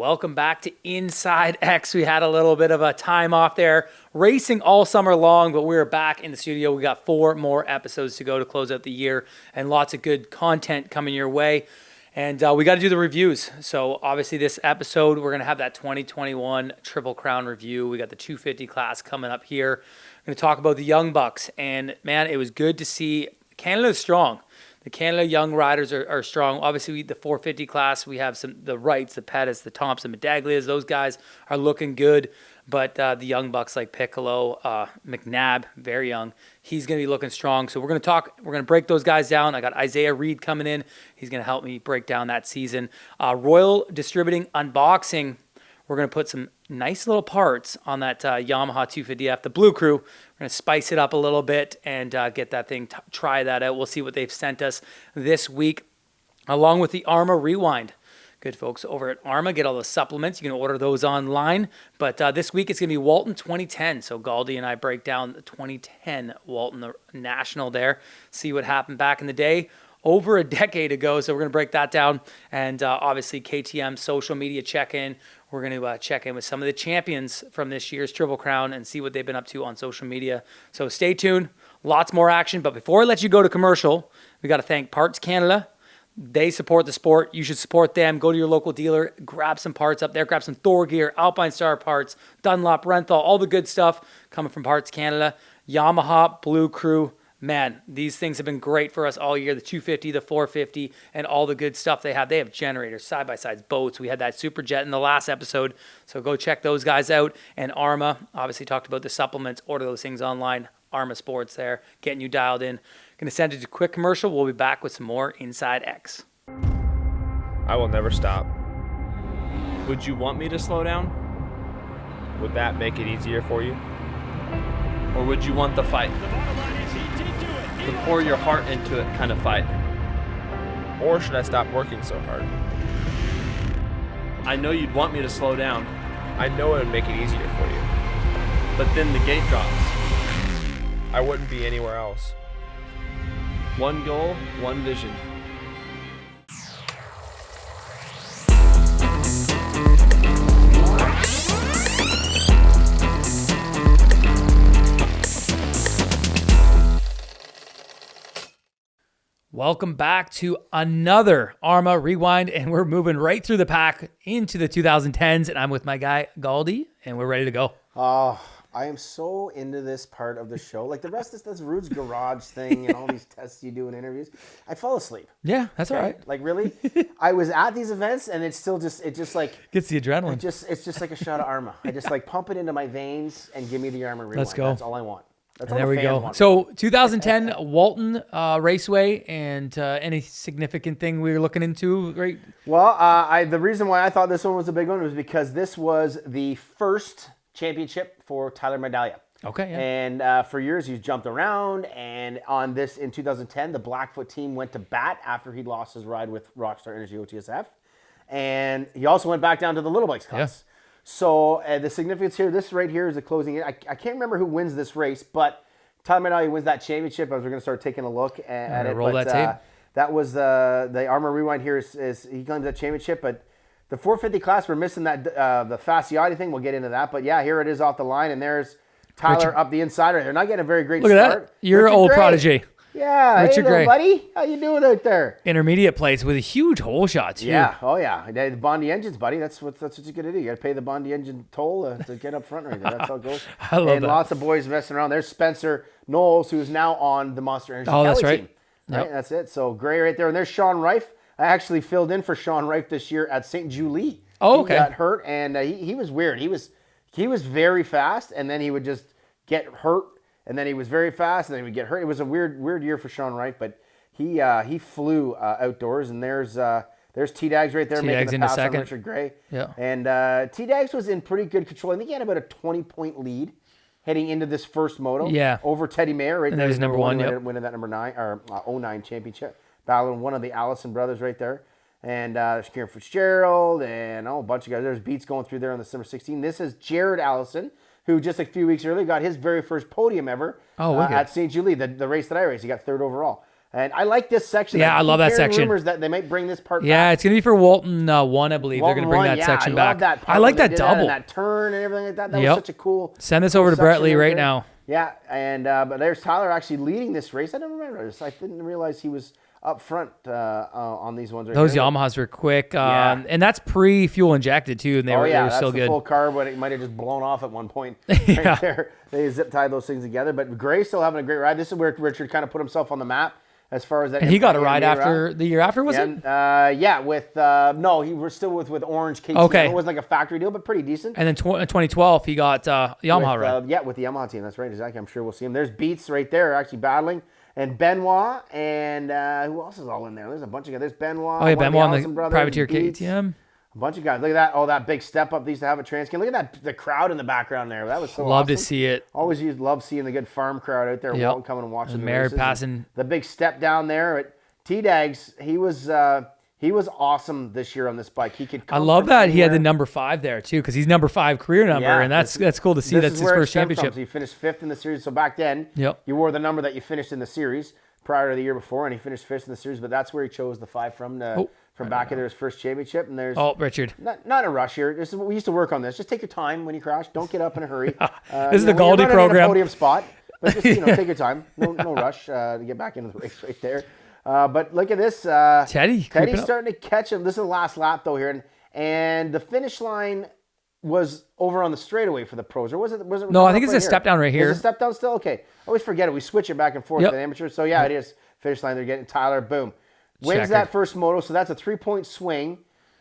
Welcome back to insideX. We had a little bit of a time off there, racing all summer long, but we're back in the studio. We got 4 more episodes to go to close out the year and lots of good content coming your way. And we got to do the reviews. So obviously this episode, we're going to have that 2021 Triple Crown review. We got the 250 class coming up here. We're going to talk about the Young Bucks. And man, it was good to see Canada's strong. The Canada young riders are strong. Obviously, the 450 class, we have the Wrights, the Pettis, the Thompson, Medaglias. Those guys are looking good. But the young bucks like Piccolo, McNabb, very young, he's going to be looking strong. So we're going to break those guys down. I got Isaiah Reed coming in. He's going to help me break down that season. Royal Distributing Unboxing. We're going to put some nice little parts on that Yamaha 250F, the Blue Crew. We're going to spice it up a little bit and get that thing, try that out. We'll see what they've sent us this week, along with the Arma Rewind. Good folks over at Arma. Get all the supplements. You can order those online. But this week it's going to be Walton 2010. So Galdi and I break down the 2010 Walton the National there, see what happened back in the day. Over a decade ago, so we're going to break that down. And obviously KTM social media check-in. We're going to check in with some of the champions from this year's Triple Crown and see what they've been up to on social media. So stay tuned. Lots more action. But before I let you go to commercial, we got to thank Parts Canada. They support the sport. You should support them. Go to your local dealer. Grab some parts up there. Grab some Thor gear, Alpine Star parts, Dunlop, Renthal, all the good stuff coming from Parts Canada. Yamaha, Blue Crew. Man, these things have been great for us all year. The 250, the 450, and all the good stuff they have. They have generators, side-by-sides, boats. We had that Super Jet in the last episode, so go check those guys out. And Arma, obviously talked about the supplements. Order those things online. Arma Sports there, getting you dialed in. Going to send it to a quick commercial. We'll be back with some more insideX. I will never stop. Would you want me to slow down? Would that make it easier for you? Or would you want the fight? To pour your heart into it kind of fight? Or should I stop working so hard? I know you'd want me to slow down. I know it would make it easier for you. But then the gate drops. I wouldn't be anywhere else. One goal, one vision. Welcome back to another Arma Rewind, and we're moving right through the pack into the 2010s, and I'm with my guy, Galdi, and we're ready to go. Oh, I am so into this part of the show. Like the rest of this Rude's Garage thing and all these tests you do in interviews, I fall asleep. Yeah, that's all right. Like really, I was at these events and it's still just, gets the adrenaline. It's just like a shot of Arma. I just like pump it into my veins and give me the Arma Rewind. Let's go. That's all I want. That's all there the we fans go. want. So 2010 Walton Raceway, and any significant thing we were looking into, right? Well, the reason why I thought this one was a big one was because this was the first championship for Tyler Medaglia. Okay, yeah. And for years he's jumped around, and on this in 2010, the Blackfoot team went to bat after he lost his ride with Rockstar Energy OTSF, and he also went back down to the little bikes class. Yeah. So the significance here, this right here is the closing. I can't remember who wins this race, but Tyler Medaglia wins that championship as we're going to start taking a look at it. Roll that tape. That was the Arma Rewind here is he claims that championship, but the 450 class, we're missing that the Fasciotti thing. We'll get into that. But yeah, here it is off the line, and there's Tyler up the insider. They're not getting a very great start. Look at that. You're Richard old Gray. prodigy. Yeah. Richard hey, Gray. buddy. How you doing out there? Intermediate plates with a huge hole shot, too. Yeah. Oh, yeah. The Bondi engines, buddy. That's what you're going to do. You got to pay the Bondi engine toll to get up front right there. That's how it goes. I love that. Lots of boys messing around. There's Spencer Knowles, who's now on the Monster Energy Kelly that's right. team. Right. That's it. So Gray right there. And there's Sean Reif. I actually filled in for Sean Reif this year at St. Julie. Oh, okay. He got hurt, and he was weird. He was very fast, and then he would just get hurt, and then he was very fast, and then he would get hurt. It was a weird year for Sean Reif, but he flew outdoors, and there's T-Dags right there making the pass on Richard Gray. Yeah. And T-Dags was in pretty good control. I think he had about a 20-point lead heading into this first moto. Yeah. Over Teddy Mayer right and there. That was number one, winning that number 9 or 09 championship. Battling one of the Allison brothers right there. And there's Kieran Fitzgerald and a bunch of guys. There's Beats going through there on the Summer 16. This is Jared Allison, who just a few weeks earlier got his very first podium ever at St. Julie, the race that I raced. He got third overall. And I like this section. Yeah, I love that hearing section. Rumors that they might bring this part Yeah, back. it's going to be for Walton 1, I believe. They're going to bring that section I back. love that part I like when they that did double. and that turn and everything like that. That Yep. was such a cool. Send this cool over to section Brettley right there. now. Yeah, and but there's Tyler actually leading this race. I didn't remember this. I didn't realize he was up front on these ones. Right Those here. Yamahas were quick, Yeah. and that's pre-fuel injected too, and they were that's still the good. full carb, but it might have just blown off at one point Yeah. right there. They zip tied those things together. But Gray's still having a great ride. This is where Richard kind of put himself on the map as far as that. And he got a ride Impact after the year after, was it? And, with no, he was still with Orange KTM. Okay. It wasn't like a factory deal, but pretty decent. And then 2012, he got Yamaha ride. With the Yamaha team. That's right, exactly. I'm sure we'll see him. There's Beats right there actually battling. And Benoit and who else is all in there? There's a bunch of guys. There's Benoit. Oh, yeah, one of Benoit on Allison the brothers, privateer Beats. KTM. A bunch of guys. Look at that. Oh, that big step up they used to have at Transcan. Look at that, the crowd in the background there. That was so Love awesome. to see it. Always love seeing the good farm crowd out there. Yep. Walton coming and watching And the Mary races. passing. The big step down there at T-Dags. He was awesome this year on this bike. He could. I come love from that he had the anywhere. number 5 there too, because he's number 5 career number, Yeah, and that's cool to see. This That's is his where it first stemmed from. championship. So he finished 5th in the series. So back then, Yep. you wore the number that you finished in the series prior to the year before, and he finished 5th in the series. But that's where he chose the 5 from back in his first championship. And there's Richard. not a rush here. We used to work on this. Just take your time when you crash. Don't get up in a hurry. This is the when you're Goldie running in program. a podium spot, but just take your time. No rush to get back into the race right there. But look at this. Teddy's starting to catch him. This is the last lap though here, and the finish line was over on the straightaway for the pros, or was it? No, I think it's a step down right here. Is it a step down still? Okay. I always forget it. We switch it back and forth Yep. with amateurs. So yeah, it is finish line. They're getting Tyler. Boom, wins Checkered. that first moto. So that's a 3-point swing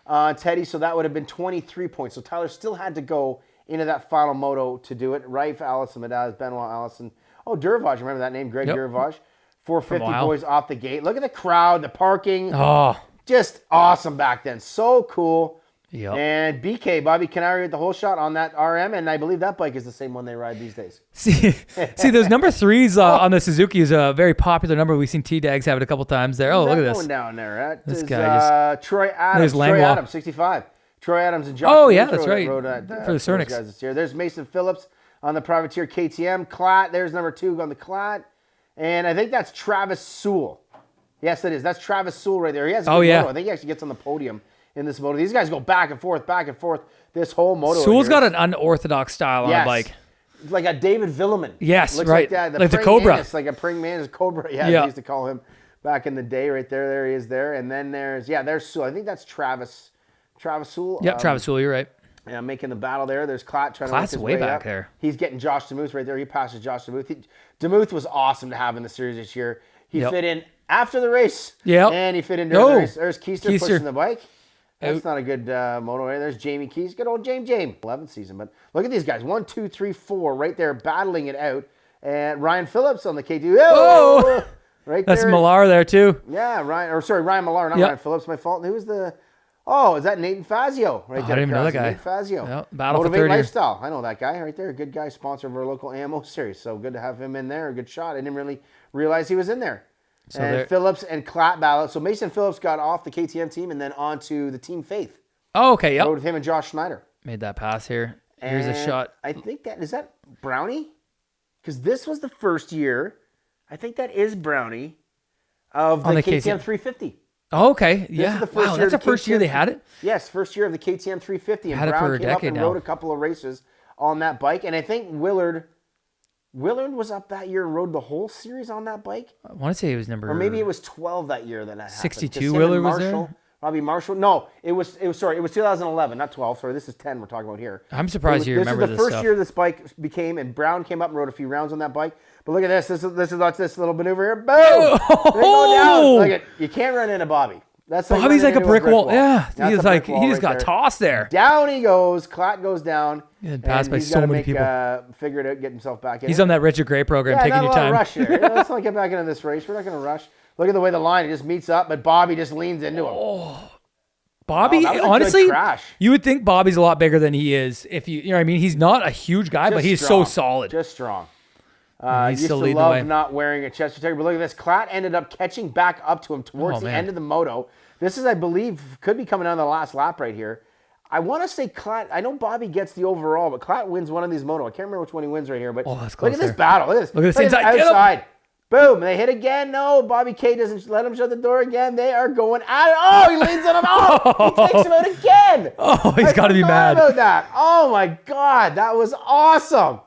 on Teddy. So that would have been 23 points. So Tyler still had to go into that final moto to do it. Raif, Allison, Madaz, Benoit, Allison. Oh, Durvaj. Remember that name, Greg Yep. Durvaj. 450 Wow. boys off the gate. Look at the crowd, the parking. Oh, Just awesome back then. So cool. yep. And BK, Bobby Canary at the whole shot on that RM, and I believe that bike is the same one they ride these days. See those number 3s on the Suzuki is a very popular number. We've seen T-Dags have it a couple times there. Oh, Who's look that at going this. down there. That This is, guy Troy There's Adams. Troy Langlois. Adams, 65. Troy Adams and Josh. Oh, yeah, Smith that's right. rode at, For the Cernix. guys this year. There's Mason Phillips on the privateer KTM. Clat, there's number 2 on the Clat. And I think that's Travis Sewell. Yes, it is. That's Travis Sewell right there. He has a good moto. I think he actually gets on the podium in this moto. These guys go back and forth this whole moto. Sewell's got an unorthodox style on a bike. Like a David Villeman. Yes, Looks right. Like that. Like the Cobra. Manus, like a praying mantis Cobra. Yeah, Yeah. they used to call him back in the day right there. There he is there. And then there's Sewell. I think that's Travis Sewell. Yep, Travis Sewell, you're right. Yeah, making the battle there. There's Clat trying to make Clat's his way way back up. there. He's getting Josh Demuth right there. He passes Josh Demuth. Demuth was awesome to have in the series this year. He Yep. fit in after the race. Yep. And he fit in during the Oh, race. There's Keister Keister. pushing the bike. That's Out. not a good moto right. There's Jamie Keys. Good old James. 11th season. But look at these guys. 1, 2, 3, 4 right there battling it out. And Ryan Phillips on the K2. Oh! Right That's there. Millar there too. Yeah, Ryan Millar, not Yep. Ryan Phillips. My fault. Who was the... Oh, is that Nathan Fazio right there? I didn't even know that guy. Nathan Fazio. Yep, battle for Motivate third year. Lifestyle. I know that guy right there. Good guy, sponsor of our local AMO series. So good to have him in there. A good shot. I didn't really realize he was in there. So and there- Phillips and Clat battle. So Mason Phillips got off the KTM team and then on to the Team Faith. Oh, okay, yep. Rode with him and Josh Schneider. Made that pass here. Here's a And shot. I think is that Brownie? Because this was the first year. I think that is Brownie of the On the KTM KTM. 350. Oh, okay, This yeah. is the first Wow, year that's the of the first year they KTM. had it? Yes, first year of the KTM 350. And Had it Brown for a came up decade and now. rode a couple of races on that bike. And I think Willard was up that year and rode the whole series on that bike. I want to say it was number... Or maybe it was 12 that year that happened. 62 'Cause him Willard and was Marshall, there? Robbie Marshall. No, it was 2011, not 12. Sorry, this is 10 we're talking about here. I'm surprised you remember This is this the first stuff. year this bike became, and Brown came up and rode a few rounds on that bike. But look at this. This is this little maneuver here. Boom! They go down. Look at, you can't run into Bobby. That's Bobby's like a running into brick wall. Yeah, That's he's a like, brick wall he just right got there. tossed there. Down he goes. Clat goes down. Yeah, passed and by he's so gotta many make, people. Figure it out, get himself back in. He's on that Richard Gray program, taking not your a lot time. of rush here. Let's not get back into this race. We're not going to rush. Look at the way the line just meets up, but Bobby just leans into him. Bobby, Oh, that was a good honestly, crash. you would think Bobby's a lot bigger than he is. If you know what I mean, he's not a huge guy, but Just he's strong. so solid. Just strong. He's Used still to leading the way. love not wearing a chest protector, but look at this. Clat ended up catching back up to him towards Oh, the man. end of the moto. This is, I believe, could be coming down the last lap right here. I want to say Clat. I know Bobby gets the overall, but Clat wins one of these moto. I can't remember which one he wins right here. But Oh, that's look close at this there. battle. Look at this. Look at this inside. Get him. Outside. Boom, they hit again. No, Bobby K doesn't let him shut the door again. They are going at it. Oh, he leans on him. Oh, he takes him out again. Oh, he's got to be mad. About that. Oh, my God. That was awesome.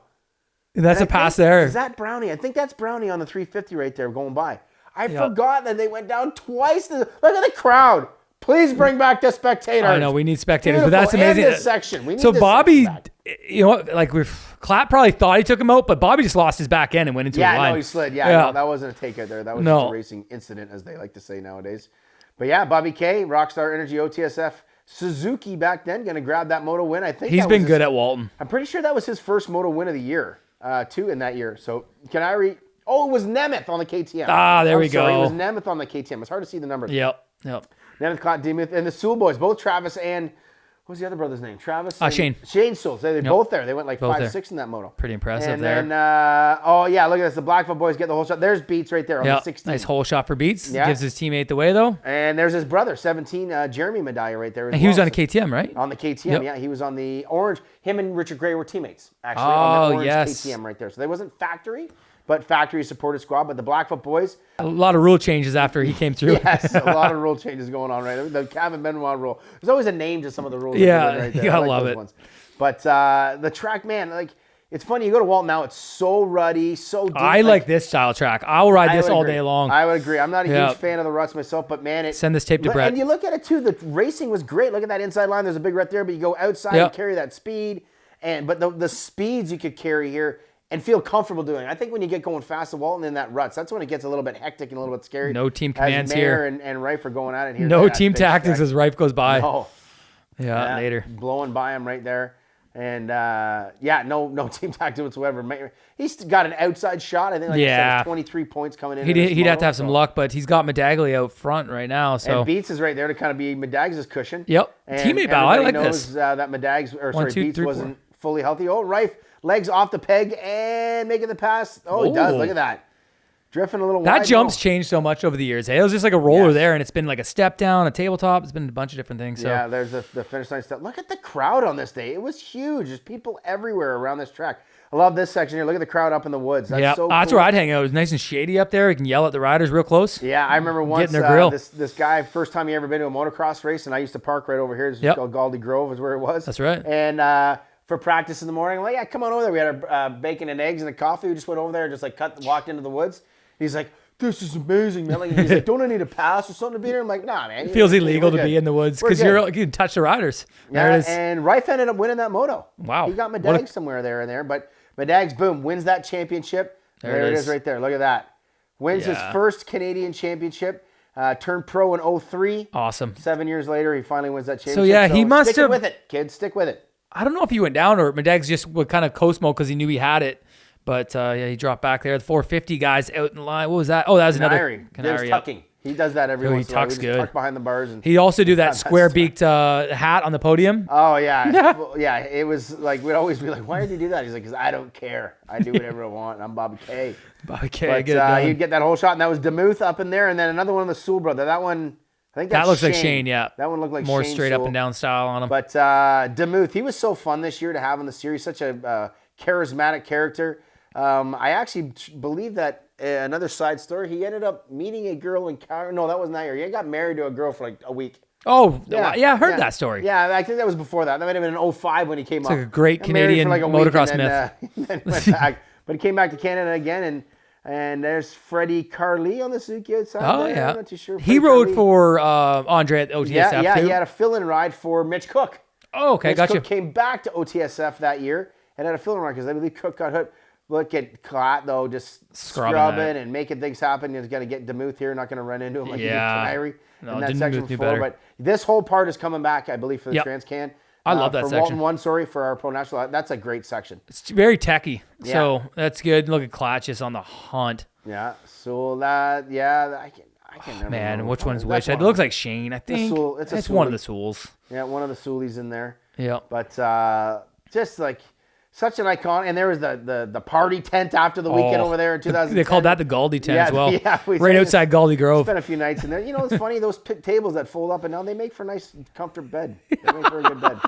And that's a pass there. Is that Brownie? I think that's Brownie on the 350 right there going by. I forgot that they went down twice. Look at the crowd. Please bring back the spectators. I know, we need spectators, Beautiful. but that's amazing. And this section. We need so this Bobby, section back. you know what, like Clapp probably thought he took him out, but Bobby just lost his back end and went into a line. Yeah, no, he slid. Yeah, no, that wasn't a takeout there. That was just a racing incident, as they like to say nowadays. But yeah, Bobby K, Rockstar Energy OTSF Suzuki back then, going to grab that moto win. I think he's been good at Walton. I'm pretty sure that was his first moto win of the year, too, in that year. So can I read? Oh, it was Nemeth on the KTM. Ah, there we go. go. It was Nemeth on the KTM. It's hard to see the numbers. Yep. Nemeth caught Demuth and the Sewell boys, both Travis and what was the other brother's name? Travis? And Shane. Shane Sewell. They're both there. They went like Both 5-6 in that moto. Pretty impressive and there. And then, oh yeah, look at this. The Blackfoot boys get the whole shot. There's Beats right there on the 16. Nice hole shot for Beats. Yeah. Gives his teammate the way, though. And there's his brother, 17, Jeremy Medalla right there. And he was on a KTM, right? On the KTM, Yep. yeah. He was on the orange. Him and Richard Gray were teammates, actually, Oh, on the orange yes. KTM right there. So they wasn't factory, but factory supported squad. But the Blackfoot boys, A lot of rule changes after he came through. yes, a lot of rule changes going on right there. The Kevin Benoit rule. There's always a name to some of the rules. Yeah, right there. you gotta I like love those it. ones. But the track, man, like it's funny. You go to Walton now; it's so ruddy, so deep. I like this style track. I'll ride this would all agree. day long. I would agree. I'm not a Yeah. huge fan of the ruts myself, but man, it Send this tape to Brett. And you look at it too. The racing was great. Look at that inside line. There's a big rut there, but you go outside Yep. and carry that speed. But the speeds you could carry here and feel comfortable doing. I think when you get going fast at Walton in that ruts, that's when it gets a little bit hectic and a little bit scary. No team As commands Mayer here. and Rife are going at it here. No That team big tactics stretch. as Rife goes by. No. Yeah, later. Blowing by him right there. And no team tactics whatsoever. He's got an outside shot. I think like I said, it's 23 points coming in. He'd have to have some luck, but he's got Medaglia out front right now. So And Beats is right there to kind of be Medags' cushion. Yep. And Teammate battle. I like everybody this. knows that Medags, One, two, Beats three, wasn't fully healthy. Oh, Rife, legs off the peg and making the pass. Oh, he does. Oh. Look at that. Drifting a little that wide. jump's though. changed so much over the years. It was just like a roller Yes. there, and it's been like a step down, a tabletop. It's been a bunch of different things. So Yeah, there's the finish line step. Look at the crowd on this day. It was huge. There's people everywhere around this track. I love this section here. Look at the crowd up in the woods. That's so that's cool. where I'd hang out. It was nice and shady up there. You can yell at the riders real close. Yeah, I remember once their grill. this guy, first time he ever been to a motocross race, and I used to park right over here. It's Yep. called Galdi Grove is where it was. That's right. And for practice in the morning, I'm like, yeah, come on over there. We had our bacon and eggs and a coffee. We just went over there and just like walked into the woods. He's like, this is amazing, man. Like, he's like, don't I need a pass or something to be here? I'm like, nah, man. It feels illegal we're to good. be in the woods We're because good. you can touch the riders. There Yeah, it is. and Rife ended up winning that moto. Wow. He got What Medags a- somewhere there and there, but Medags, boom, wins that championship. There it is right there. Look at that. Wins his Yeah. first Canadian championship. Turned pro in 03. Awesome. 7 years later, he finally wins that championship. So, yeah, he must stick have- with it, kids. Stick with it. I don't know if he went down or Medags just would kind of coast mode because he knew he had it. But yeah, he dropped back there. The 450 guys out in line. What was that? Oh, that was another There's Canary. tucking. He does that every Oh, he once in a while. tucks Just good. tuck behind the bars. And He also do that That's square-beaked hat on the podium. oh, yeah. Well, yeah, it was like, we'd always be like, why did you do that? He's like, because I don't care. I do whatever I want. I'm Bobby K. Okay, But get it done. he'd get that whole shot, and that was Demuth up in there, and then another one of the Sewell brother. That one, I think that's That looks like Shane, yeah. That one looked like More Shane straight up Sewell. and down style on him. But Demuth, he was so fun this year to have in the series, such a charismatic character. I actually believe that another side story, he ended up meeting a girl in Calgary. No, that wasn't that year. He got married to a girl for like a week. Oh, yeah, I heard that story. Yeah, I think that was before that. That might have been in 05 when he came up. like a great Got married for Canadian like a week motocross and then went back. But he came back to Canada again, and there's Freddie Carly on the Suzuki outside. Oh, there. yeah. I'm not too sure. He Freddie rode Carly. for Andre at OTSF, Yeah, too. he had a fill-in ride for Mitch Cook. Oh, okay, Mitch gotcha. Cook came back to OTSF that year and had a fill-in ride because I believe Cook got hit. Look at Clot, though, just scrubbing and making things happen. He's going to get Demuth here, not going to run into him like he did Canary No, in that didn't section Demuth do before. better. But this whole part is coming back, I believe, for the Yep. Trans-Can. I love that for section. Walton 1, for our Pro National. That's a great section. It's very techy, Yeah. so that's good. Look at Clatch just on the hunt. Yeah, so that, I can never Man, remember which one's That's which? one It of looks them. like Shane, I think. Sewell. It's a It's one of Sewell. the Sewells. Yeah, one of the Soolies in there. Yeah. But just like such an icon. And there was the party tent after the weekend over there in 2010. They called that the Galdi tent as well. Yeah, right outside Galdi Grove. Spent a few nights in there. You know, it's funny, those tables that fold up and down, they make for a nice, comfortable bed. They make for a good bed.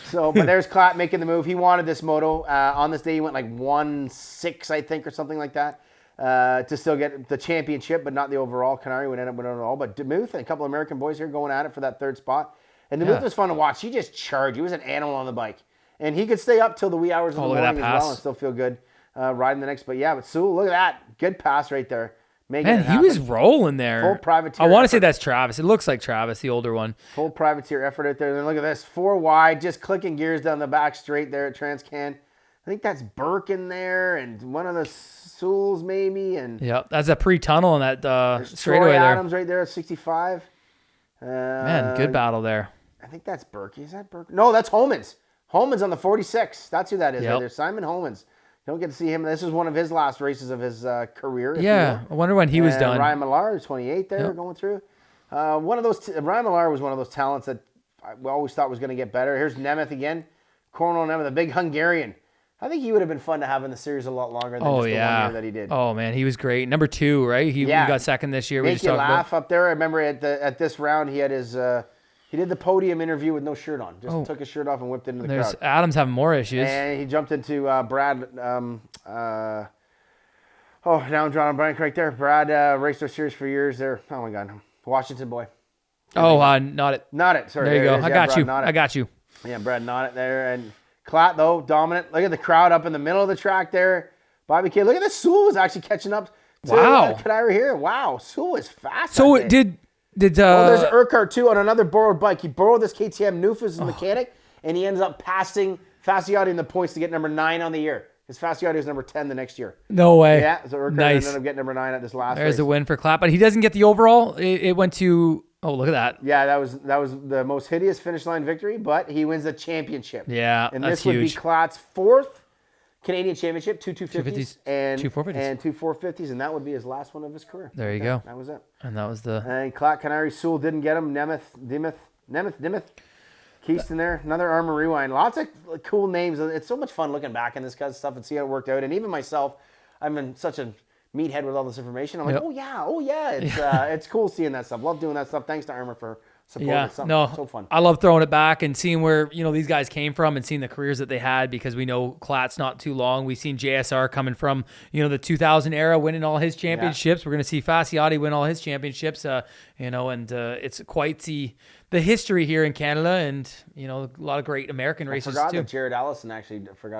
So, but there's Clot making the move. He wanted this moto. On this day, he went like 1-6, I think, or something like that. to still get the championship, but not the overall. Canary would end up winning it all. But Demuth and a couple of American boys here going at it for that third spot. And Demuth was fun to watch. He just charged. He was an animal on the bike. And he could stay up till the wee hours of the morning as well and still feel good riding the next. But yeah, but Sewell, look at that. Good pass right there. Man, he was rolling there. Full privateer. I want to say that's Travis. It looks like Travis, the older one. Full privateer effort out there. Then look at this. 4 wide, just clicking gears down the back straight there at Transcan. I think that's Burke in there and one of the Sewells maybe. And yep, that's a pre-tunnel on that straightaway there. Adams right there at 65. Man, good battle there. I think that's Burke. Is that Burke? No, that's Homans. Homans on the 46. That's who that is right there. Simon Homans. Don't get to see him. This is one of his last races of his career. Yeah, I wonder when he was done. Ryan Millar, 28 there, going through. One of those. Ryan Millar was one of those talents that we always thought was going to get better. Here's Nemeth again. Cornel Nemeth, the big Hungarian. I think he would have been fun to have in the series a lot longer than just the 1 year that he did. Oh, man, he was great. Number 2, right? He got second this year. Make you laugh up there. I remember at this round, he had his... he did the podium interview with no shirt on. Just took his shirt off and whipped into the crowd. Adam's having more issues. And he jumped into Brad... now I'm drawing a blank right there. Brad raced our series for years there. Oh, my God. Washington boy. Not it. Not it. Sorry. There you go. I got you. Yeah, Brad Nott there. And Klatt, though, dominant. Look at the crowd up in the middle of the track there. Bobby K. Look at this. Sewell was actually catching up to Canary here. Wow. Sewell is fast. So did there's Urquhart, too, on another borrowed bike. He borrowed this KTM Noof as his mechanic, and he ends up passing Fasciotti in the points to get number 9 on the year. Because Fasciotti was number 10 the next year. No way. Yeah, so Urquhart ended up getting number 9 at this last race. There's a win for Klatt, but he doesn't get the overall. It went to... Oh, look at that. Yeah, that was the most hideous finish line victory, but he wins the championship. Yeah, and that's this would huge. be Klatt's 4th Canadian championship, 2 250s and 2 450s. And 2 450s, and that would be his last one of his career. There you go. That was it. And that was the... And Klatt, Canary, Sewell didn't get him. Nemeth. Keaston there. Another Arma Rewind. Lots of cool names. It's so much fun looking back in this kind of stuff and see how it worked out. And even myself, I'm in such a meathead with all this information. I'm like, oh yeah. It's cool seeing that stuff. Love doing that stuff. Thanks to Arma for supporting it. So fun. I love throwing it back and seeing where these guys came from and seeing the careers that they had, because we know Klatt's not too long. We've seen JSR coming from the 2000 era, winning all his championships. We're going to see Fasciotti win all his championships. And it's quite the history here in Canada, and a lot of great American races too. I forgot that Jared Allison I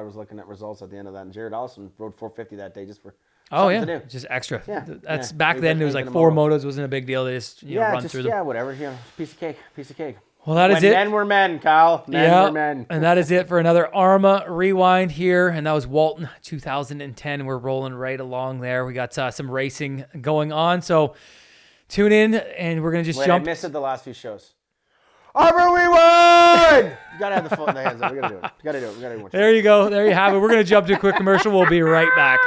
was looking at results at the end of that, and Jared Allison rode 450 that day just for. To do. Just extra. Yeah, That's back then. It was like 4 motos, wasn't a big deal. They just run through them. Yeah, whatever. Piece of cake. Well, that is it. Men were men, Kyle. Men were men. And that is it for another Arma Rewind here, and that was Walton 2010. We're rolling right along there. We got some racing going on, so tune in, and we're gonna just jump. I missed it the last few shows. Arma Rewind! You gotta have the phone in the hands up. We gotta do it. We gotta do it. There you go. There you have it. We're gonna jump to a quick commercial. We'll be right back.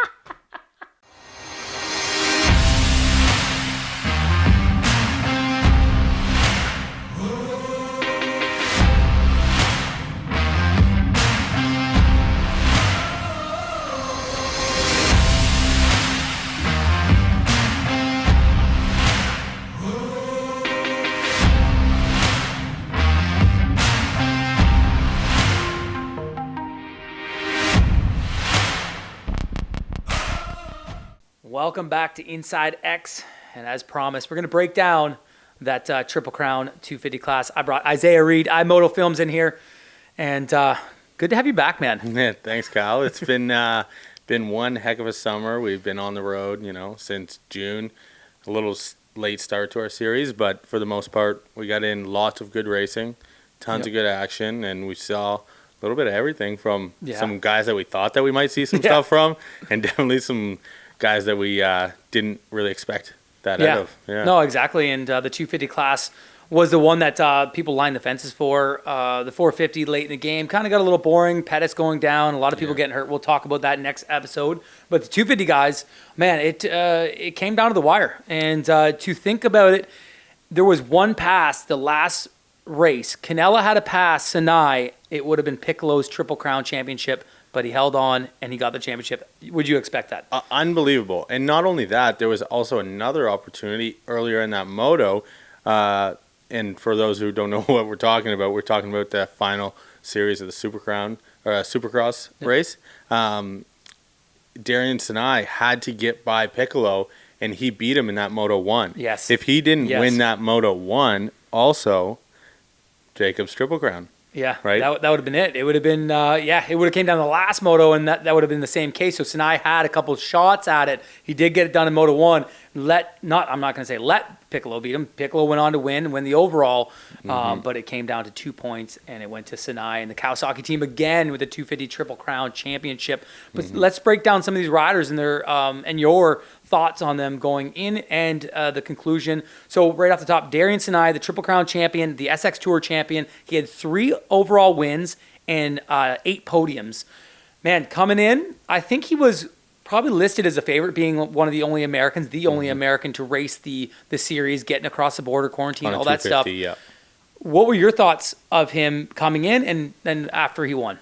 Welcome back to insideX, and as promised, we're going to break down that Triple Crown 250 class. I brought Isaiah Reed, iMoto Films in here, and good to have you back, man. Yeah, thanks, Kyle. It's been one heck of a summer. We've been on the road, since June. A little late start to our series, but for the most part, we got in lots of good racing, tons of good action, and we saw a little bit of everything from some guys that we thought that we might see some stuff from, and definitely some guys that we didn't really expect that out of. Yeah. No, exactly. And the 250 class was the one that people lined the fences for. The 450 late in the game kind of got a little boring. Pettis going down. A lot of people getting hurt. We'll talk about that next episode. But the 250 guys, man, it came down to the wire. And to think about it, there was one pass the last race. Canella had a pass Sinai. It would have been Piccolo's Triple Crown Championship, but he held on and he got the championship. Would you expect that? Unbelievable. And not only that, there was also another opportunity earlier in that moto. And for those who don't know what we're talking about the final series of the Super Crown or Supercross race. Darian Sinai had to get by Piccolo, and he beat him in that Moto 1. Yes. If he didn't Yes. win that Moto 1, also, Jacob's Triple Crown. Yeah, Right? That would have been it. It would have been, it would have came down to the last moto, and that would have been the same case. So Sinai had a couple shots at it. He did get it done in Moto 1. I'm not going to say let Piccolo beat him. Piccolo went on to win the overall, but it came down to 2 points, and it went to Sinai and the Kawasaki team again with the 250 Triple Crown Championship. But let's break down some of these riders and their and your thoughts on them going in and the conclusion. So right off the top, Darian Sinai, the Triple Crown champion, the SX Tour champion. He had 3 overall wins and 8 podiums. Man, coming in, I think he was probably listed as a favorite, being one of the only Americans, the only American to race the series, getting across the border, quarantine, On a all that stuff. 250, yeah. What were your thoughts of him coming in and then after he won?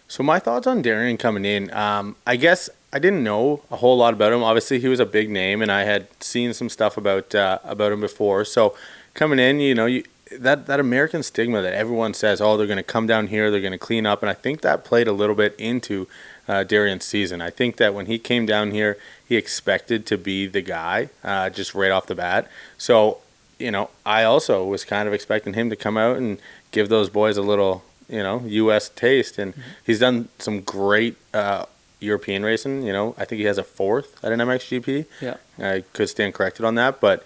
So my thoughts on Darian coming in, I guess I didn't know a whole lot about him. Obviously, he was a big name, and I had seen some stuff about him before. So coming in, that American stigma that everyone says, oh, they're going to come down here, they're going to clean up, and I think that played a little bit into Darian's season. I think that when he came down here, he expected to be the guy just right off the bat. So, I also was kind of expecting him to come out and give those boys a little, U.S. taste, and he's done some great European racing. I think he has a 4th at an MXGP. Yeah. I could stand corrected on that, but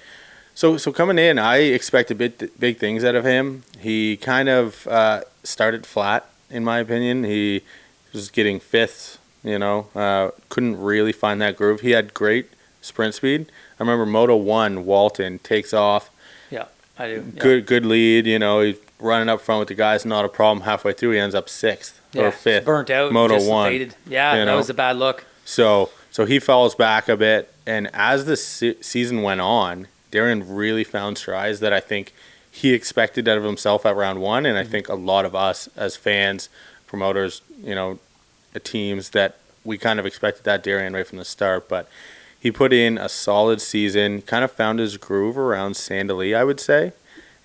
so coming in, I expected big things out of him. He kind of started flat, in my opinion. He was getting 5th, couldn't really find that groove. He had great sprint speed. I remember Moto 1, Walton takes off. Yeah, I do. Yeah. Good lead, he's running up front with the guys, not a problem. Halfway through, he ends up 6th or 5th. Burnt out. Moto just 1. Faded. Yeah, that was a bad look. So he falls back a bit, and as the season went on, Darian really found strides that I think he expected out of himself at round 1, and I think a lot of us as fans, promoters, teams, that we kind of expected that Darian right from the start. But he put in a solid season, kind of found his groove around Sandali, I would say.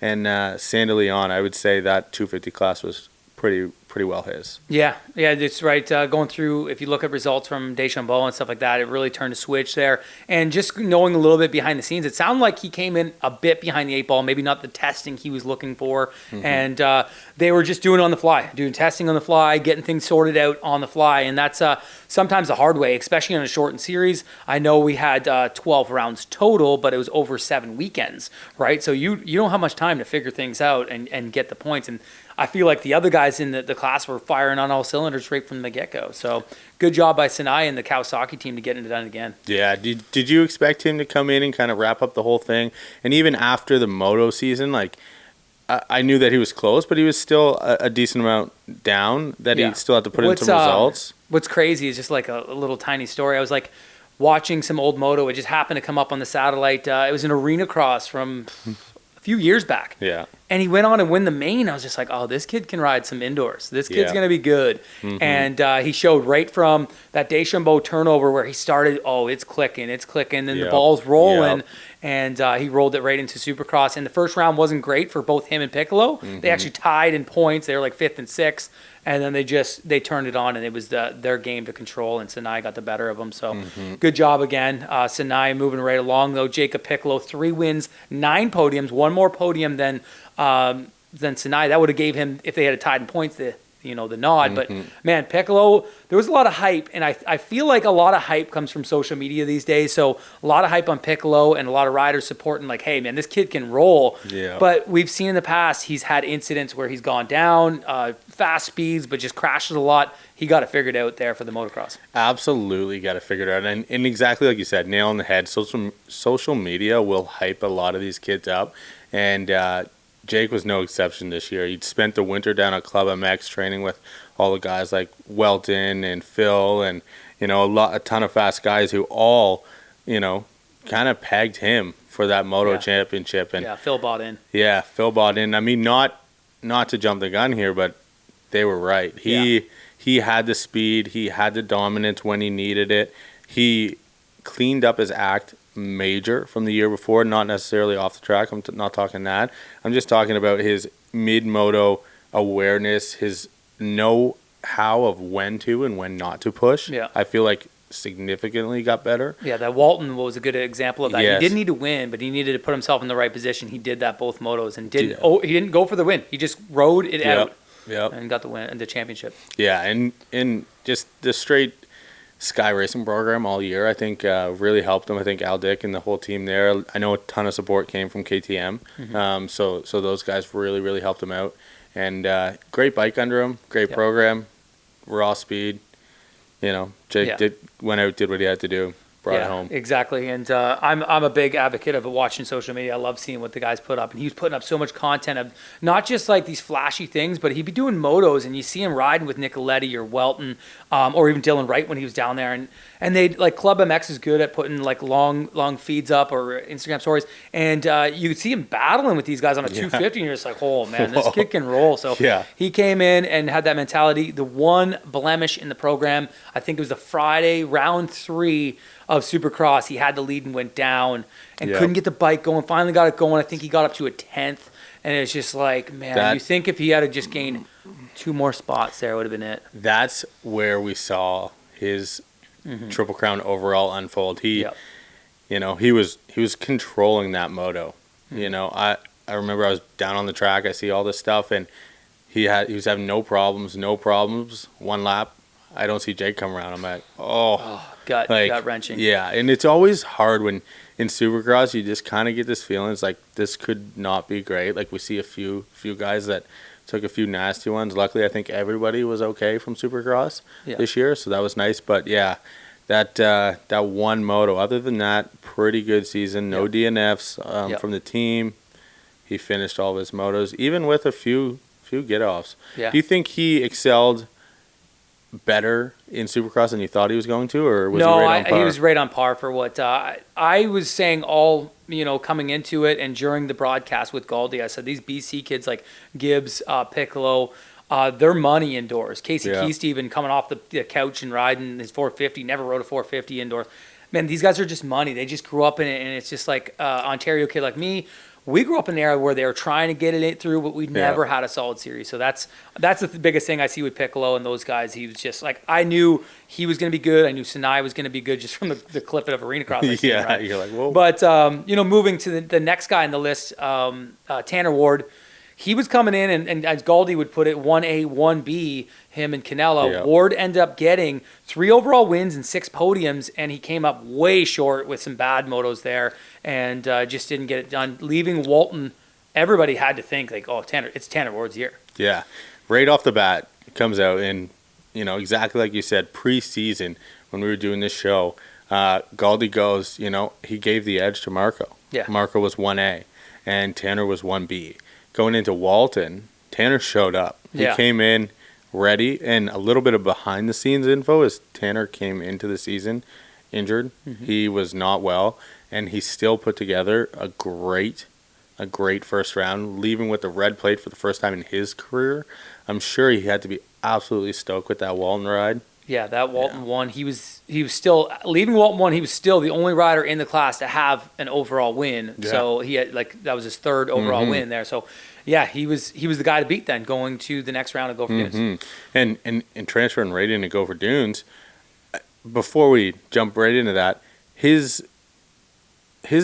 And Sandali on, I would say that 250 class was pretty well his. Yeah, that's right. Going through, if you look at results from Deschambault and stuff like that, it really turned a switch there. And just knowing a little bit behind the scenes, it sounded like he came in a bit behind the 8 ball, maybe not the testing he was looking for. And they were just doing it on the fly, doing testing on the fly, getting things sorted out on the fly. And that's sometimes the hard way, especially on a shortened series. I know we had 12 rounds total, but it was over 7 weekends, right? So you don't have much time to figure things out and get the points. And I feel like the other guys in the class were firing on all cylinders right from the get-go. So good job by Sinai and the Kawasaki team to get it done again. Yeah. Did you expect him to come in and kind of wrap up the whole thing? And even after the moto season, I knew that he was close, but he was still a decent amount down that he still had to put in some results. What's crazy is just like a little tiny story. I was watching some old moto. It just happened to come up on the satellite. It was an arena cross from a few years back. Yeah. And he went on and win the main. I was just like, oh, this kid can ride some indoors. This kid's going to be good. And he showed right from that Deschambault turnover where he started, it's clicking. Then the ball's rolling. And he rolled it right into Supercross. And the first round wasn't great for both him and Piccolo. They actually tied in points. They were 5th and 6th. And then they turned it on, and it was their game to control, and Sinai got the better of them. So good job again. Sinai moving right along, though. Jacob Piccolo, 3 wins, 9 podiums, 1 more podium than Sinai. That would have gave him, if they had tied in points, the nod. But man, Piccolo, there was a lot of hype, and I feel like a lot of hype comes from social media these days. So a lot of hype on Piccolo and a lot of riders supporting, hey man, this kid can roll. Yeah. But we've seen in the past he's had incidents where he's gone down, fast speeds, but just crashes a lot. He got it figured out there for the motocross. Absolutely got it figured out. And exactly like you said, nail on the head. Social media will hype a lot of these kids up. And Jake was no exception this year. He'd spent the winter down at Club MX training with all the guys like Walton and Phil and, a ton of fast guys who all, kind of pegged him for that moto championship. And Phil bought in. Yeah, Phil bought in. I mean, not to jump the gun here, but they were right. He had the speed. He had the dominance when he needed it. He cleaned up his act major from the year before, not necessarily off the track. I'm not talking that. I'm just talking about his mid-moto awareness, his know-how of when to and when not to push. Yeah. I feel like significantly got better. Yeah, that Walton was a good example of that. Yes. He didn't need to win, but he needed to put himself in the right position. He did that both motos and didn't. Yeah. Oh, he didn't go for the win. He just rode it out Yep. and got the win and the championship. Yeah, and just the straight Sky Racing program all year, I think really helped him. I think Al Dick and the whole team there. I know a ton of support came from KTM, so those guys really helped him out. And great bike under him, great program, raw speed. You know, Jake went out, did what he had to do. Brought it home. Exactly. And I'm a big advocate of watching social media. I love seeing what the guys put up. And he was putting up so much content of not just like these flashy things, but he'd be doing motos and you see him riding with Nicoletti or Walton or even Dylan Wright when he was down there. And they like Club MX is good at putting like long feeds up or Instagram stories. And you could see him battling with these guys on a 250 and you're just like, oh man, this kick and roll. So he came in and had that mentality. The one blemish in the program, I think it was the Friday round 3 of Supercross, he had the lead and went down and couldn't get the bike going. Finally got it going. I think he got up to a 10th. And it's just like, man, you think if he had to just gained 2 more spots there, would have been it. That's where we saw his Triple Crown overall unfold. He, you know, he was controlling that moto. You know, I remember I was down on the track. I see all this stuff, and he was having no problems. One lap, I don't see Jake come around. I'm like, gut wrenching. Yeah, and it's always hard when in Supercross you just kind of get this feeling. It's like this could not be great. Like we see a few guys that took a few nasty ones. Luckily, I think everybody was okay from Supercross this year, so that was nice. But yeah, that one moto. Other than that, pretty good season. No DNFs from the team. He finished all of his motos, even with a few get-offs. Yeah. Do you think he excelled better in Supercross than you thought he was going to, or was he right on par? He was right on par for what I was saying all, coming into it and during the broadcast with Galdi. I said these BC kids like Gibbs, Piccolo, they're money indoors. Casey Keast even coming off the couch and riding his 450, never rode a 450 indoors. Man, these guys are just money. They just grew up in it, and it's just like Ontario kid like me. We grew up in an era where they were trying to get it through, but we never had a solid series. So that's the biggest thing I see with Piccolo and those guys. He was just like, I knew he was going to be good. I knew Sinai was going to be good just from the clip of Arena Cross. Right? You're like, whoa. But, moving to the next guy in the list, Tanner Ward, he was coming in, and as Galdi would put it, 1A, 1B, him and Canella. Yeah. Ward ended up getting 3 overall wins and 6 podiums, and he came up way short with some bad motos there and just didn't get it done. Leaving Walton, everybody had to think, like, oh, it's Tanner Ward's year. Yeah. Right off the bat, it comes out in, exactly like you said, pre-season when we were doing this show, Galdi goes, he gave the edge to Marco. Yeah. Marco was 1A, and Tanner was 1B. Going into Walton, Tanner showed up. He came in ready, and a little bit of behind-the-scenes info is Tanner came into the season injured. He was not well, and he still put together a great first round, leaving with the red plate for the first time in his career. I'm sure he had to be absolutely stoked with that Walton ride. Yeah, that Walton one, he was still leaving Walton one. He was still the only rider in the class to have an overall win. Yeah. So he had that was his 3rd overall win there. So yeah, he was the guy to beat then going to the next round of Go for Dunes. And transferring right into Go for Dunes. Before we jump right into that, his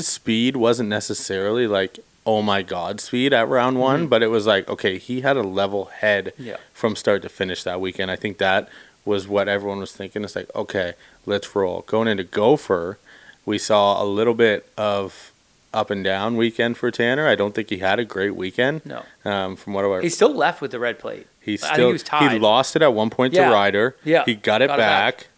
speed wasn't necessarily like, oh my God, speed at round 1, but it was like, okay, he had a level head from start to finish that weekend. I think that was what everyone was thinking. It's like, okay, let's roll. Going into Gopher, we saw a little bit of up and down weekend for Tanner. I don't think he had a great weekend. No. From what I He still left with the red plate. I think he was tied. He lost it at one point to Ryder. Yeah. He got it back.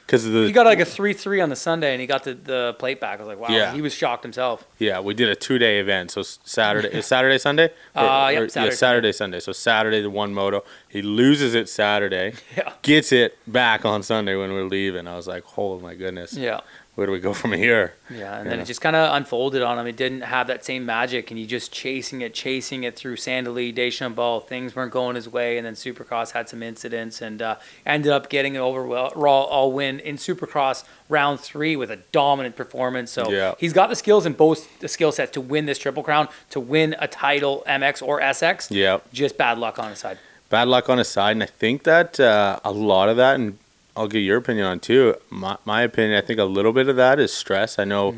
He got like a 3-3 on the Sunday, and he got the plate back. I was like, wow, Yeah. he was shocked himself. Yeah, we did a 2-day event. So Saturday, is Saturday, Sunday? Saturday, Sunday. So Saturday, the one moto. He loses it Saturday, gets it back on Sunday when we're leaving. I was like, oh my goodness. Yeah. Where do we go from here? Yeah, and then it just kind of unfolded on him. It didn't have that same magic, and you just chasing it through Sandali, Deschambault. Things weren't going his way, and then Supercross had some incidents, and ended up getting an overall win in Supercross round 3 with a dominant performance. So he's got the skills and both the skill sets to win this Triple Crown, to win a title, MX or SX. Yeah, just bad luck on his side. Bad luck on his side, and I think that a lot of that, and I'll get your opinion on too. My opinion, I think a little bit of that is stress. I know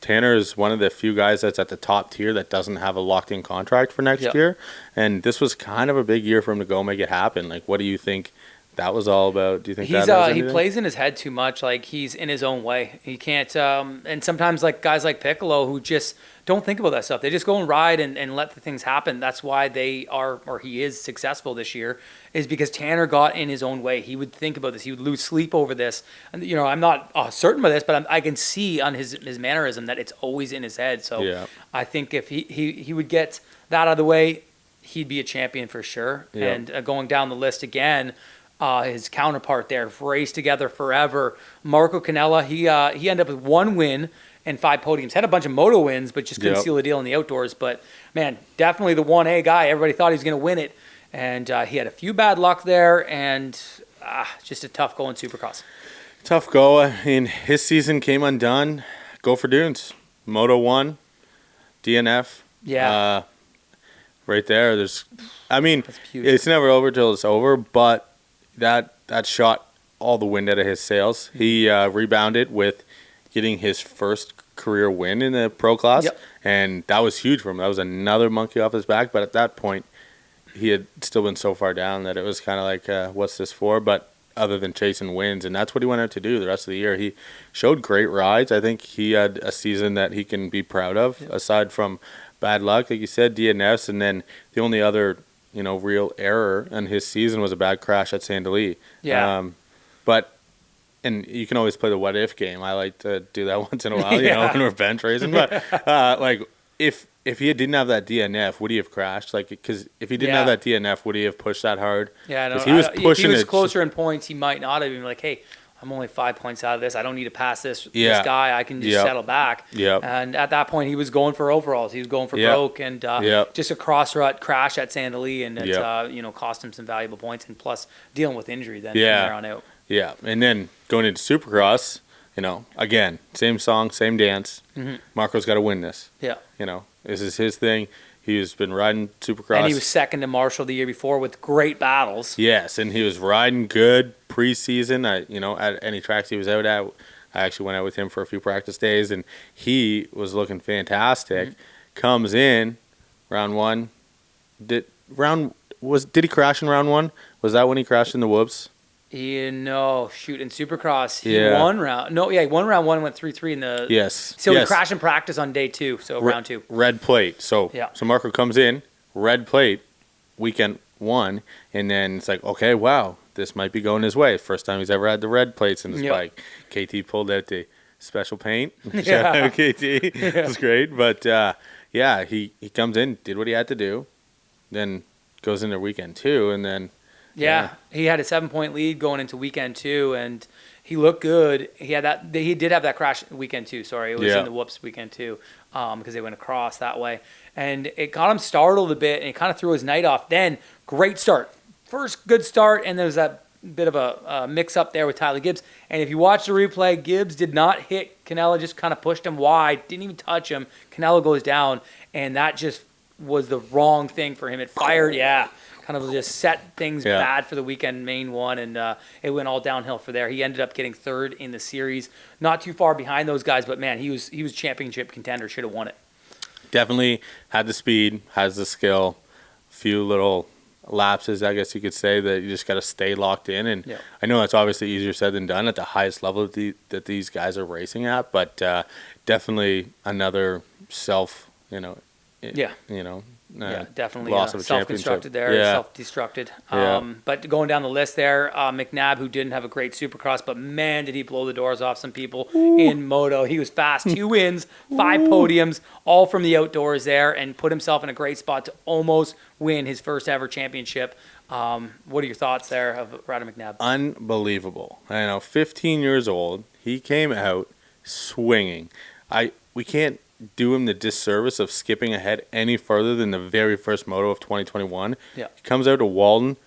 Tanner is one of the few guys that's at the top tier that doesn't have a locked-in contract for next year, and this was kind of a big year for him to go make it happen. Like, what do you think that was all about? Do you think He's that has he anything? plays in his head too much. Like, he's in his own way. He can't. And sometimes like guys like Piccolo who just don't think about that stuff. They just go and ride and let the things happen. That's why they are, or he is successful this year, is because Tanner got in his own way. He would think about this. He would lose sleep over this. And I'm not certain about this, but I can see on his mannerism that it's always in his head. So Yeah. I think if he would get that out of the way, he'd be a champion for sure. Yeah. And going down the list again. His counterpart there, raced together forever. Marco Canella, he ended up with 1 win and 5 podiums. Had a bunch of moto wins, but just couldn't seal the deal in the outdoors. But, man, definitely the 1A guy. Everybody thought he was going to win it. And he had a few bad luck there and just a tough go in Supercross. Tough go. I mean, his season came undone. Go for Dunes. Moto 1, DNF. Yeah. Right there. That's huge. It's never over till it's over, but that shot all the wind out of his sails. He rebounded with getting his first career win in the pro class, and that was huge for him. That was another monkey off his back, but at that point, he had still been so far down that it was kind of like, what's this for? But other than chasing wins, and that's what he went out to do the rest of the year. He showed great rides. I think he had a season that he can be proud of, aside from bad luck, like you said, DNFs, and then the only other real error in his season was a bad crash at Saint Denis. Yeah. And you can always play the what if game. I like to do that once in a while, when we're bench racing. But like if he didn't have that DNF, would he have crashed? Like, because if he didn't have that DNF, would he have pushed that hard? Yeah, no. He was If he pushing was it closer in points, he might not have been like, hey, I'm only 5 points out of this. I don't need to pass this guy. I can just settle back. Yep. And at that point, he was going for overalls. He was going for broke, and just a cross rut crash at Saint Denis, and it cost him some valuable points, and plus dealing with injury then from there on out. Yeah, and then going into Supercross, again, same song, same dance. Mm-hmm. Marco's got to win this. Yeah. This is his thing. He's been riding Supercross. And he was second to Marshall the year before with great battles. Yes, and he was riding good preseason. At any tracks he was out at, I actually went out with him for a few practice days, and he was looking fantastic. Mm-hmm. Comes in round 1. Did he crash in round 1? Was that when he crashed in the whoops? In Supercross, he won round. No, he won round 1, went 3-3 in the. Yes. So he crashed in practice on day 2, so round 2. Red plate. So Marco comes in, red plate, weekend 1, and then it's like, okay, wow, this might be going his way. First time he's ever had the red plates in his bike. KT pulled out the special paint. Shout out KT. It was great. But he comes in, did what he had to do, then goes into weekend 2, and then. Yeah, he had a 7-point lead going into weekend 2, and he looked good. He did have that crash weekend 2. Sorry, it was in the whoops weekend 2, because they went across that way, and it got him startled a bit, and it kind of threw his night off. Then great start, first good start, and there was that bit of a mix up there with Tyler Gibbs. And if you watch the replay, Gibbs did not hit Canella, just kind of pushed him wide, didn't even touch him. Canella goes down, and that just was the wrong thing for him. It fired, kind of just set things bad for the weekend main one, and it went all downhill for there. He ended up getting 3rd in the series, not too far behind those guys, but man, he was championship contender, should have won it. Definitely had the speed, has the skill, a few little lapses, I guess you could say, that you just got to stay locked in. And I know that's obviously easier said than done at the highest level that these guys are racing at, but definitely another Definitely loss of a self-constructed championship. there, self-destructed. But going down the list there, McNabb, who didn't have a great Supercross, but man, did he blow the doors off some people in moto. He was fast, 2 wins, 5 podiums, all from the outdoors there, and put himself in a great spot to almost win his first ever championship. What are your thoughts there of Ryder McNabb? Unbelievable. 15 years old, he came out swinging. We can't do him the disservice of skipping ahead any further than the very first moto of 2021. Yeah. He comes out to Walton,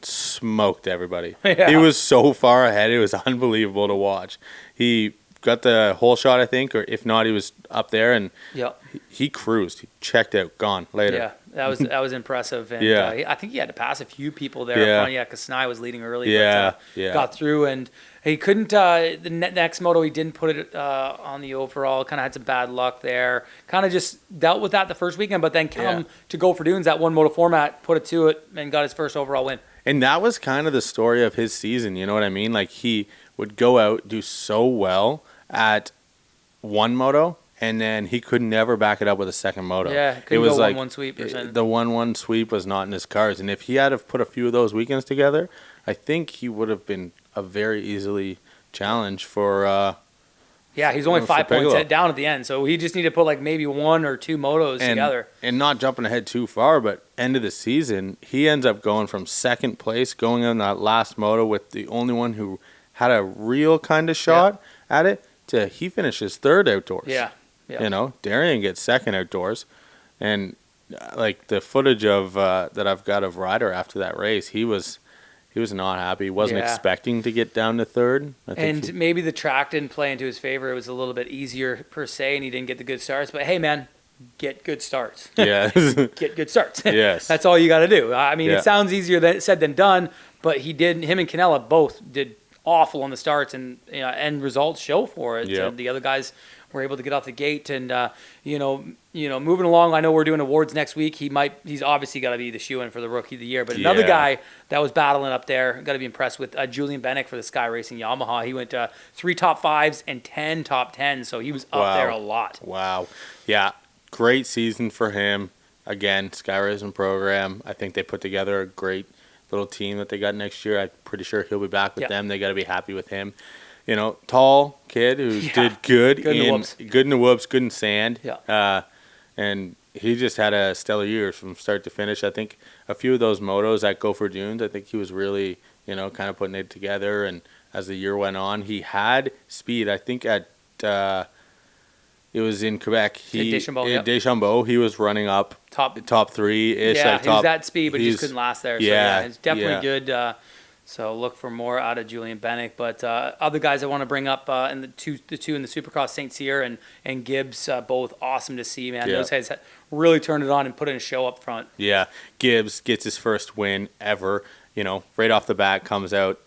smoked everybody. He was so far ahead. It was unbelievable to watch. He got the whole shot, I think, or if not, he was up there, and Yep. he cruised. He checked out, gone later. Yeah, that was impressive. And Yeah. I think he had to pass a few people there. Yeah. Up front. Yeah, because Snai was leading early. Yeah, but, yeah. got through, and he couldn't. The next moto, he didn't put it on the overall. Kind of had some bad luck there. Kind of just dealt with that the first weekend, but then to go for dunes, that one moto format, put it to it, and got his first overall win. And that was kind of the story of his season. You know what I mean? Like, he would go out, do so well at one moto, and then he could never back it up with a second moto. Yeah, couldn't go 1-1 sweep or something. The 1-1 sweep was not in his cards. And if he had have put a few of those weekends together, I think he would have been a very easily challenge for Yeah, he's only for 5 points Bigelow. down at the end, so he just needed to put like maybe 1 or 2 motos together. And not jumping ahead too far, but end of the season, he ends up going from second place, going on that last moto with the only one who had a real kind of shot at it, to he finishes third outdoors. Yeah. You know, Darian gets second outdoors. And like the footage of that I've got of Ryder after that race, he was not happy. He wasn't expecting to get down to third. And maybe the track didn't play into his favor. It was a little bit easier per se, and he didn't get the good starts. But hey, man, get good starts. Yeah. Get good starts. Yes. That's all you got to do. I mean, Yeah. it sounds easier said than done, but him and Canella both did awful on the starts, and end results show for it. Yep. The other guys were able to get off the gate, and moving along. I know we're doing awards next week. He's obviously got to be the shoe-in for the rookie of the year. But another guy that was battling up there, got to be impressed with Julian Bennick for the Sky Racing Yamaha. He went 3 top 5s and 10 top 10s, so he was up there a lot. Wow. Yeah. Great season for him. Again, Sky Racing program. I think they put together a great little team that they got next year. I'm pretty sure he'll be back with them. They got to be happy with him. Tall kid who did good in the whoops, good in sand. Yeah. And he just had a stellar year from start to finish. I think a few of those motos at Gopher Dunes, I think he was really, kind of putting it together. And as the year went on, he had speed. I think at it was in Quebec. Deschambault, he was running up top 3-ish. Yeah, he was at speed, but he just couldn't last there. So yeah, it's definitely good. So look for more out of Julian Bennick. But other guys I want to bring up in the two in the Supercross, St. Cyr and Gibbs, both awesome to see, man. Yeah. Those guys really turned it on and put in a show up front. Yeah, Gibbs gets his first win ever. Right off the bat, comes out,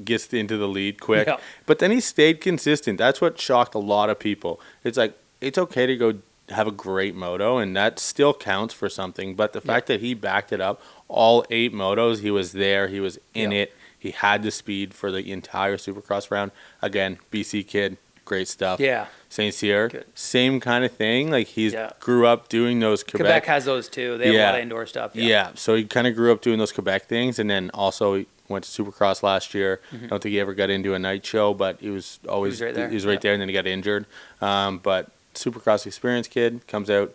gets into the lead quick. Yeah. But then he stayed consistent. That's what shocked a lot of people. It's like, it's okay to go have a great moto, and that still counts for something. But the fact that he backed it up, all 8 motos, he was there, he was in it. He had the speed for the entire Supercross round. Again, BC kid, great stuff. Yeah. St. Cyr, Good. same kind of thing. Like, he grew up doing those Quebec has those too. They have a lot of indoor stuff. Yeah. So he kind of grew up doing those Quebec things, and then also he went to Supercross last year. I don't think he ever got into a night show, but he was always right there. He was right there, and then he got injured. But Supercross experience kid comes out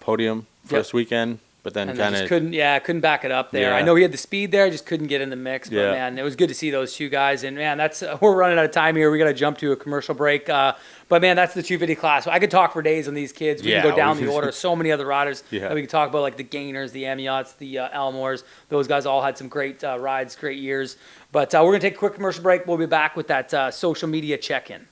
podium first weekend. But then kind of couldn't back it up there. Yeah. I know he had the speed there, just couldn't get in the mix. But man, it was good to see those two guys. And man, that's we're running out of time here. We got to jump to a commercial break. But man, that's the 250 class. I could talk for days on these kids. We can go down the order. So many other riders that we could talk about, like the Gainers, the Amiots, the Elmores. Those guys all had some great rides, great years. But we're gonna take a quick commercial break. We'll be back with that social media check-in.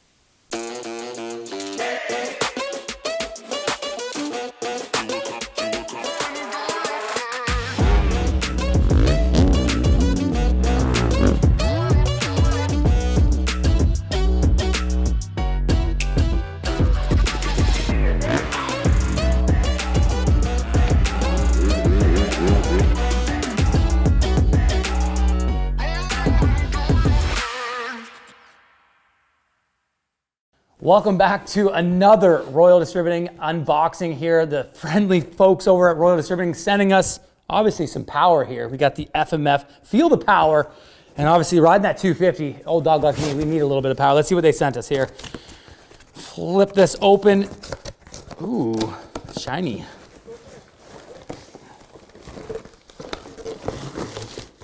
Welcome back to another Royal Distributing unboxing here. The friendly folks over at Royal Distributing sending us obviously some power here. We got the FMF, feel the power, and obviously riding that 250. Old dog like me, we need a little bit of power. Let's see what they sent us here. Flip this open. Ooh, shiny.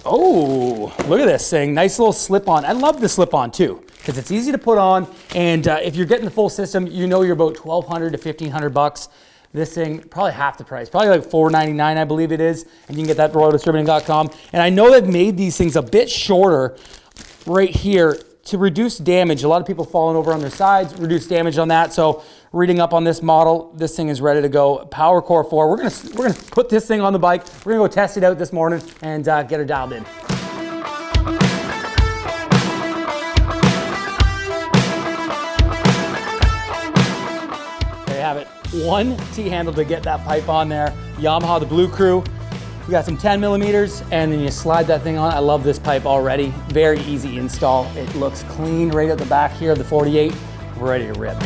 Oh, look at this thing. Nice little slip-on. I love the slip-on too, because it's easy to put on, and if you're getting the full system, you're about $1,200 to $1,500. This thing, probably half the price, probably like $499, I believe it is, and you can get that at royaldistributing.com. And I know they've made these things a bit shorter right here to reduce damage. A lot of people falling over on their sides, reduce damage on that. So reading up on this model, this thing is ready to go. Power Core 4. We're gonna put this thing on the bike. We're gonna go test it out this morning and get her dialed in. There you have it. One T-handle to get that pipe on there. Yamaha, the Blue Crew. We got some 10 millimeters, and then you slide that thing on. I love this pipe already. Very easy install. It looks clean right at the back here of the 48. We're ready to rip.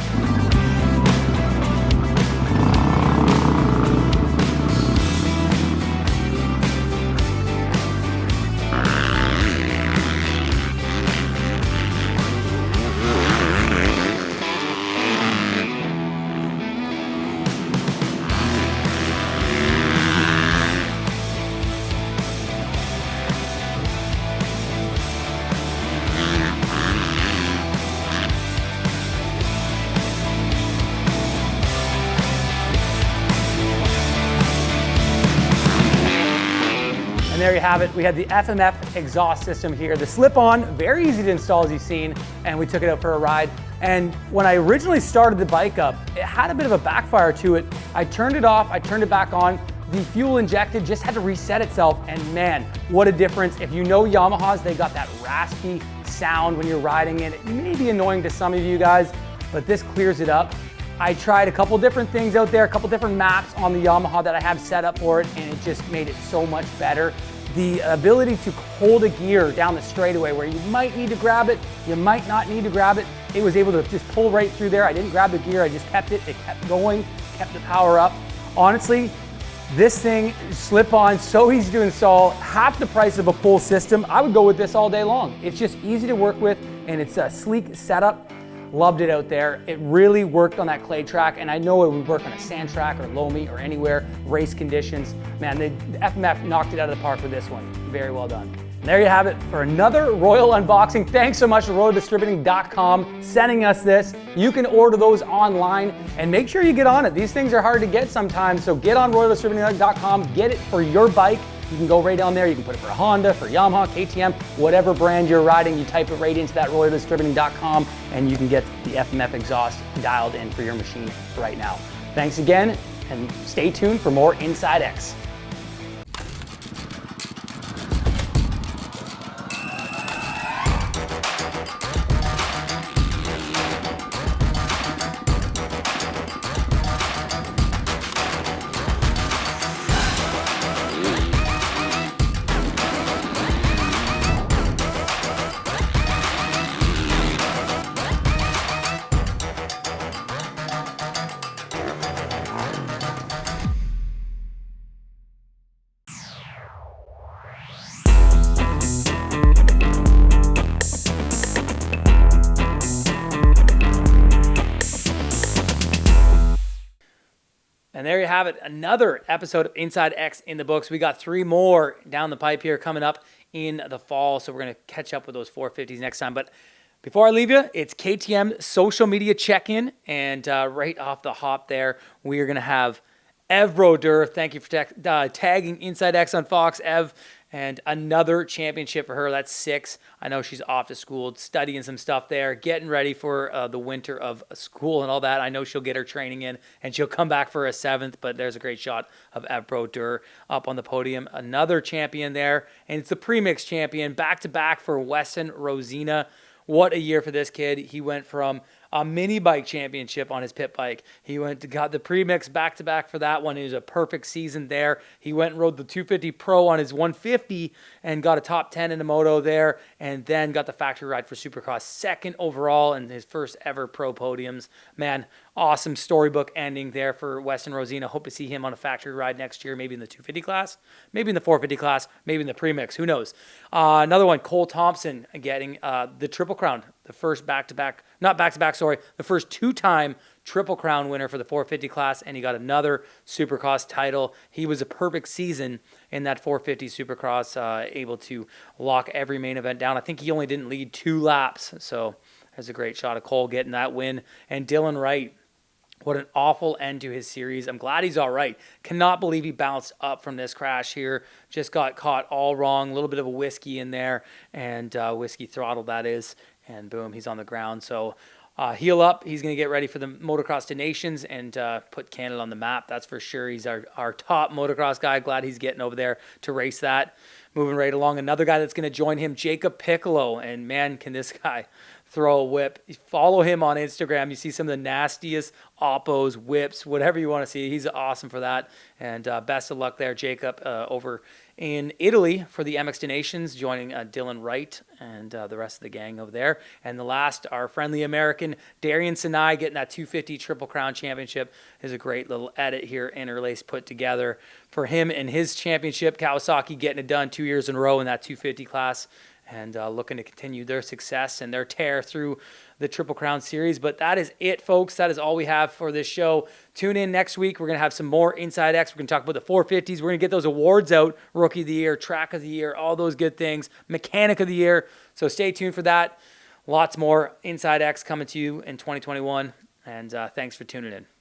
And there you have it. We had the FMF exhaust system here. The slip-on, very easy to install as you've seen, and we took it out for a ride. And when I originally started the bike up, it had a bit of a backfire to it. I turned it off, I turned it back on. The fuel injected just had to reset itself, and man, what a difference. If you know Yamahas, they got that raspy sound when you're riding it. It may be annoying to some of you guys, but this clears it up. I tried a couple different things out there, a couple different maps on the Yamaha that I have set up for it, and it just made it so much better. The ability to hold a gear down the straightaway where you might need to grab it, you might not need to grab it, it was able to just pull right through there. I didn't grab the gear, I just kept it kept going, kept the power up. Honestly, this thing, slip on, so easy to install, half the price of a full system. I would go with this all day long. It's just easy to work with, and it's a sleek setup. Loved it out there. It really worked on that clay track, and I know it would work on a sand track or low meet or anywhere, race conditions. Man, the FMF knocked it out of the park with this one. Very well done. And there you have it for another Royal unboxing. Thanks so much to RoyalDistributing.com sending us this. You can order those online, and make sure you get on it. These things are hard to get sometimes, so get on RoyalDistributing.com, get it for your bike. You can go right down there. You can put it for a Honda, for Yamaha, KTM, whatever brand you're riding. You type it right into that RoyalDistributing.com, and you can get the FMF exhaust dialed in for your machine right now. Thanks again, and stay tuned for more insideX. And there you have it, another episode of insideX in the books. We got 3 more down the pipe here coming up in the fall, so we're going to catch up with those 450s next time. But before I leave you, it's KTM social media check-in, and right off the hop there, we are going to have Ev Broder. Thank you for tagging insideX on Fox, Ev. And another championship for her. That's 6. I know she's off to school, studying some stuff there, getting ready for the winter of school and all that. I know she'll get her training in, and she'll come back for a 7th, but there's a great shot of Ev Broder up on the podium. Another champion there, and it's the premix champion, back-to-back for Weston Rosina. What a year for this kid. He went from a mini bike championship on his pit bike. He got the premix back-to-back for that one. It was a perfect season there. He went and rode the 250 Pro on his 150 and got a top 10 in the moto there, and then got the factory ride for Supercross, 2nd overall in his first ever pro podiums. Man, awesome storybook ending there for Weston Rosina. Hope to see him on a factory ride next year, maybe in the 250 class, maybe in the 450 class, maybe in the premix. Who knows? Another one, Cole Thompson getting the Triple Crown, the first the first 2-time Triple Crown winner for the 450 class, and he got another Supercross title. He was a perfect season in that 450 Supercross, able to lock every main event down. I think he only didn't lead 2 laps, so there's a great shot of Cole getting that win. And Dylan Wright, what an awful end to his series. I'm glad he's all right. Cannot believe he bounced up from this crash here. Just got caught all wrong. A little bit of a whiskey in there, and whiskey throttle that is. and boom, he's on the ground. So heal up. He's going to get ready for the Motocross to Nations and put Canada on the map. That's for sure. He's our top motocross guy. Glad he's getting over there to race that. Moving right along, another guy that's going to join him, Jacob Piccolo. And man, can this guy throw a whip. Follow him on Instagram. You see some of the nastiest oppos, whips, whatever you want to see. He's awesome for that. And best of luck there, Jacob, over in Italy for the MX Nations, joining Dylan Wright and the rest of the gang over there. And the last, our friendly American, Darian Sinai, getting that 250 Triple Crown Championship. Is a great little edit here, interlace put together for him and his championship. Kawasaki getting it done 2 years in a row in that 250 class, and looking to continue their success and their tear through the Triple Crown Series. But that is it, folks. That is all we have for this show. Tune in next week. We're going to have some more insideX. We're going to talk about the 450s. We're going to get those awards out, Rookie of the Year, Track of the Year, all those good things, Mechanic of the Year. So stay tuned for that. Lots more insideX coming to you in 2021. And thanks for tuning in.